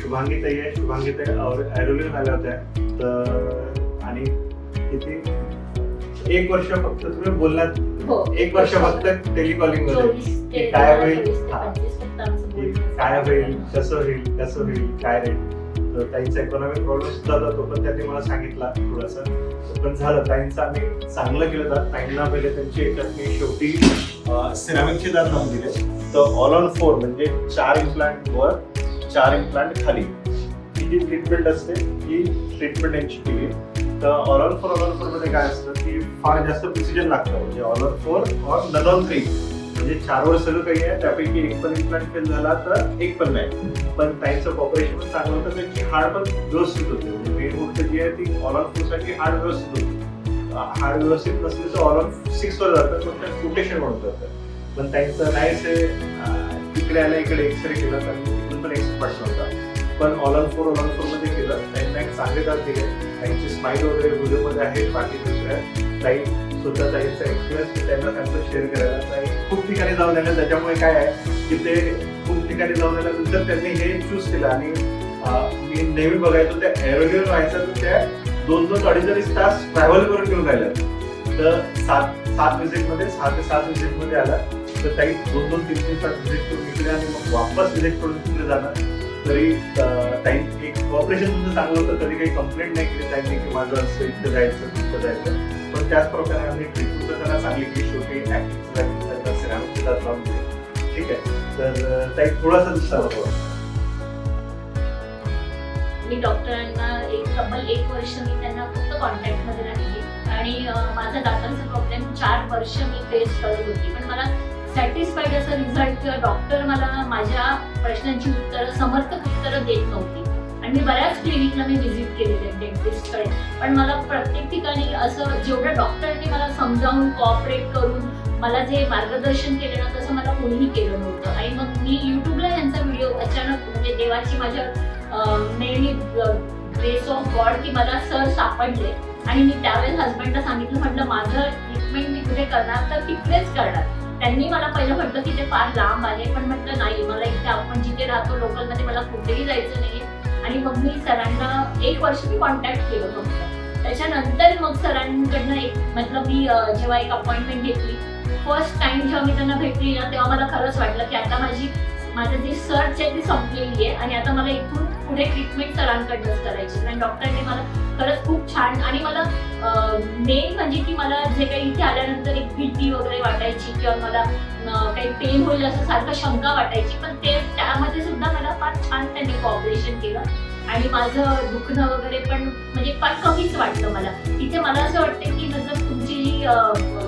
शुभांगी ताई आहे. शुभांगी ताई ऐरोलीहून आल्या होत्या. तर आणि किती 1 वर्ष फक्त तुम्ही बोललात. 1 वर्ष फक्त टेलिकॉलिंग मध्ये काय होईल, काय होईल, कसं होईल काय रे. तर ताईंचा इकॉनॉमिक प्रॉब्लेम सुद्धा होता, तो पण त्यांनी मला सांगितला थोडासा. पण झालं ताईंचं आम्ही चांगलं केलं. तर ताईंना पहिले त्यांची याच्यात मी शेवटी सिरामिकचे दात लावून दिले. तर ऑल ऑन 4 म्हणजे 4 इम्प्लांट वर 4 इम्प्लांट खाली ही जी ट्रीटमेंट असते ही ट्रीटमेंट यांची केली. तर ऑल ऑन 4 मध्ये काय असतं की फार जास्त प्रिसिजन लागतं. म्हणजे ऑल ऑन 4 और नन ऑन 3 म्हणजे 4 वर सगळं काही आहे, त्यापैकी एक पण इम्प्लांट फेल झाला तर एक पण नाही. पण ताईंचं ऑपरेशन पण चांगलं होतं, त्यांची हाड पण व्यवस्थित होते. म्हणजे मेन गोष्ट जी आहे ती ऑल ऑन 4 साठी हाड व्यवस्थित होती. हाड व्यवस्थित नसली तर ऑल ऑन 6 वर जातं, पण त्या रोटेशन म्हणून जातं. पण त्यांचं नाहीच इकडे आलं, इकडे एक्सरे केला तर तिकडून पण एक्सपर्ट नव्हता. पण ऑल ऑन 4 मध्ये केलं. त्यांना एक चांगले दात दिले. त्यांची स्माईल वगैरे व्हिडिओमध्ये आहेत. बाकी दुसऱ्या ताई स्वतः ताईंचा एक्सपिरियन्स त्यांना त्यांचं शेअर करायला. ताई खूप ठिकाणी जाऊन आल्या, त्याच्यामुळे काय आहे की ते खूप ठिकाणी जाऊन आल्यानंतर त्यांनी हे चूज केलं. आणि मी नेहमी बघायचो त्या ऐरोलीहून व्हायचं तर त्या 2-2 अडीच तास ट्रॅव्हल करून येऊन राहिल्या. तर 6 ते 7 विजिट मध्ये आला. तर ताई 2-2, 3-3 तास व्हिजिट करून इकडे आणि मग वापस व्हिजिट करून तिकडे जाणार. तरी ताई एक ऑपरेशन तुमचं चांगलं होतं, कधी काही कंप्लेंट नाही केली ताईंनी की माझं असं इथं जायचं तिथं जायचं. पण त्याच प्रकारे आम्ही ट्रीटमेंट त्यांना चांगली केली. शेवटी ऍक्टिव्ह सिरामिकचे दात लावून दिले. ठीक आहे. तर ताई थोडासा दुसरा होतो. मी डॉक्टरांना तब्बल 1 वर्ष मी त्यांना फक्त कॉन्टॅक्ट मध्ये राहिली आणि माझा दातांचा प्रॉब्लेम 4 वर्ष मी फेस करत होती. पण मला सॅटिस्फाईड असा रिझल्ट किंवा डॉक्टर मला माझ्या प्रश्नांची उत्तरं समर्पक उत्तरं देत नव्हती. आणि मी बऱ्याच क्लिनिकला मी व्हिजिट केलेले डेंटिस्टकडे. पण मला प्रत्येक ठिकाणी असं जेवढं डॉक्टरांनी मला समजावून कोऑपरेट करून मला जे मार्गदर्शन केलं ना तसं मला कोणीही केलं नव्हतं. आणि मग मी युट्यूबला यांचा व्हिडिओ अचानक म्हणजे देवाची माझ्या मेनली ग्रेस ऑफ गॉड की मला सर सापडले. आणि मी त्यावेळेस हजबंडला सांगितलं, म्हटलं माझं ट्रीटमेंट मी कुठे करणार तर तिकडेच करणार. त्यांनी मला पहिलं म्हटलं की ते फार लांब आहे, पण म्हटलं नाही, मला इथे आपण जिथे राहतो लोकलमध्ये मला कुठेही जायचं नाही. आणि मग मी सरांना 1 वर्ष मी कॉन्टॅक्ट केलं फक्त. त्याच्यानंतर मग सरांकडनं एक मतलब मी जेव्हा एक अपॉइंटमेंट घेतली फर्स्ट टाइम जेव्हा मी त्यांना भेटली ना तेव्हा मला खरंच वाटलं की आता माझं जी सर्च आहे ती संपलेली आहे आणि आता मला इथून पुढे ट्रीटमेंट सरांकडनंच करायची. आणि डॉक्टरांनी मला खरंच खूप छान. आणि मला मेन म्हणजे की मला जे काही इथे आल्यानंतर एक भीती वगैरे वाटायची किंवा मला काही पेन होईल असं सारखं शंका वाटायची, पण त्यामध्ये सुद्धा मला फार छान त्यांनी कॉपरेशन केलं. आणि माझं दुखणं वगैरे पण म्हणजे फार कमीच वाटलं मला. इथे मला असं वाटतं की मतलब तुमची जी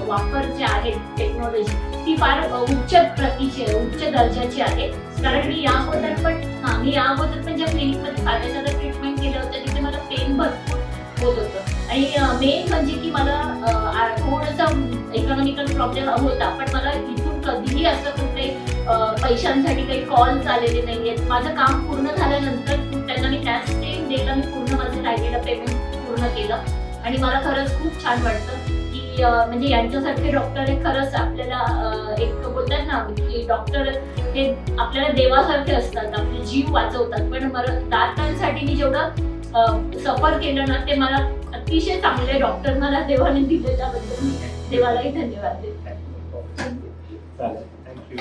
वापर जे आहे टेक्नॉलॉजी ती फार उच्च प्रतीची आहे, उच्च दर्जाची आहे. कारण मी या अगोदर पण ज्या क्लिनिकमध्ये साधं ट्रीटमेंट केलं होतं तिथे मला पेन भरपूर होत होतं. आणि मेन म्हणजे की मला थोडासा इकॉनॉमिकल प्रॉब्लेम होता, पण मला इथून कधीही असं कुठे पैशांसाठी काही कॉल्स आलेले नाहीयेत. माझं काम पूर्ण झाल्यानंतर त्यांना मी त्याच सेम डेला मी पूर्ण माझं राहिलेलं पेमेंट पूर्ण केलं. आणि मला खरंच खूप छान वाटतं की म्हणजे यांच्यासारखे डॉक्टर हे खरंच आपल्याला एक बोलतात ना की डॉक्टर हे आपल्याला देवासारखे असतात, आपले जीव वाचवतात. पण मला दातांसाठी मी जेवढं सफर केलं ना ते मला अतिशय चांगले डॉक्टर मला देवाने दिले, त्याबद्दल मी देवालाही धन्यवाद देते. थँक्यू.